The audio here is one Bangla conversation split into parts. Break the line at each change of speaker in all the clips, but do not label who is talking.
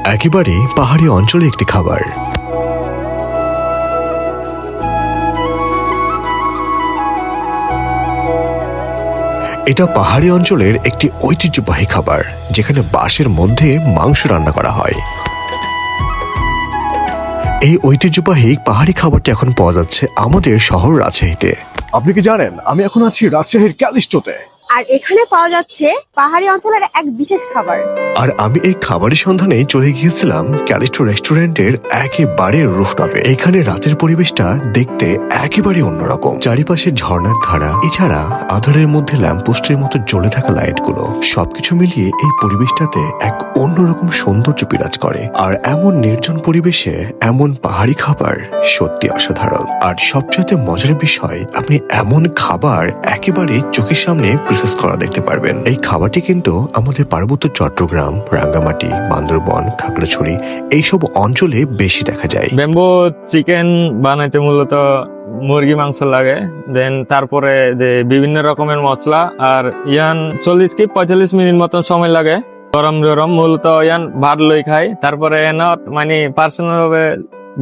একেবারে পাহাড়ি অঞ্চলে একটি খাবার। এটা পাহাড়ি অঞ্চলের একটি ঐতিহ্যবাহী খাবার, যেখানে বাঁশের মধ্যে মাংস রান্না করা হয়। এই ঐতিহ্যবাহী পাহাড়ি খাবারটি এখন পাওয়া যাচ্ছে আমাদের শহর রাজশাহীতে।
আপনি কি জানেন আমি এখন আছি রাজশাহীর ক্যালিস্টোতে,
আর এখানে পাওয়া যাচ্ছে পাহাড়ি অঞ্চলের এক বিশেষ খাবার।
আর আমি এই খাবারের সন্ধানে চলে গিয়েছিলাম ক্যালিস্টো রেস্টুরেন্টের একেবারে রুফটপে। এখানে রাতের পরিবেশটা দেখতে একেবারে অন্যরকম। চারিপাশে ঝর্ণার ধারা, এছাড়া আধারের মধ্যে ল্যাম্পপোস্টের মতো জ্বলে থাকা লাইটগুলো, সবকিছু মিলিয়ে এই পরিবেশটাতে এক অন্যরকম সৌন্দর্য বিরাজ করে। আর এমন নির্জন পরিবেশে এমন পাহাড়ি খাবার সত্যি অসাধারণ। আর সবচেয়ে মজার বিষয়, আপনি এমন খাবার একেবারে চোখের সামনে প্রসেস করা দেখতে পারবেন। এই খাবারটি কিন্তু আমাদের পার্বত্য চট্টগ্রাম, রাঙ্গামাটি, বান্দরবন, খাগড়াছড়ি এইসব অঞ্চলে বেশি দেখা যায়।
ব্যাম্বো চিকেন বানাইতে মূলত মুরগি মাংস লাগে, দেন তারপরে যে বিভিন্ন রকমের মশলা, আর ইয়ান 40-45 মিনিট মতন সময় লাগে। গরম গরম মূলত ইয়ান ভাত লই খাই, তারপরে মানে পার্সোনাল ভাবে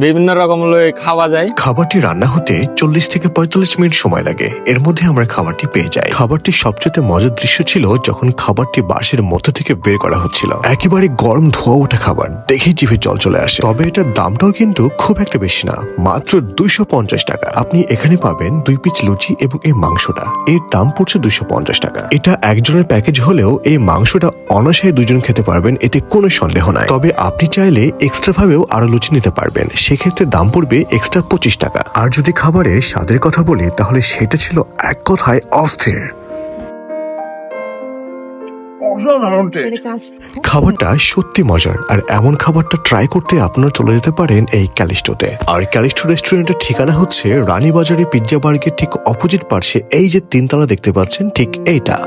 বিভিন্ন রকম লই খাওয়া যায়।
খাবারটি রান্না হতে 40-45 মিনিট সময় লাগে। এর মধ্যে আমরা খাবারটি পেয়ে যাই। খাবারটির সবচেয়ে মজার দৃশ্য ছিল যখন খাবারটি বাঁশের মধ্যে থেকে বের করা হচ্ছিল। একেবারে গরম ধোয়া ওঠা খাবার দেখেই জিভে জল চলে আসে। তবে এটার দামটাও কিন্তু খুব একটা বেশি না, মাত্র 250 টাকা। আপনি এখানে পাবেন 2 পিস লুচি এবং এই মাংসটা। এর দাম পড়ছে 250 টাকা। এটা একজনের প্যাকেজ হলেও এই মাংসটা অনায়াসে 2 জন খেতে পারবেন, এতে কোনো সন্দেহ নাই। তবে আপনি চাইলে এক্সট্রা ভাবেও আরো লুচি নিতে পারবেন, সেক্ষেত্রে দাম পড়বে এক্সট্রা 25 টাকা। আর যদি খাবারের স্বাদের কথা বলি, তাহলে সেটা ছিল এক কথায় অস্থির। খাবারটা সত্যি মজার, আর এমন খাবারটা ট্রাই করতে আপনারা চলে যেতে পারেন এই ক্যালিস্টোতে। আর ক্যালিস্টো রেস্টুরেন্টের ঠিকানা হচ্ছে রানীবাজারে পিৎজা বার্গের ঠিক অপোজিট পার্শ্বে এই যে 3 তলা দেখতে পাচ্ছেন, ঠিক এইটা।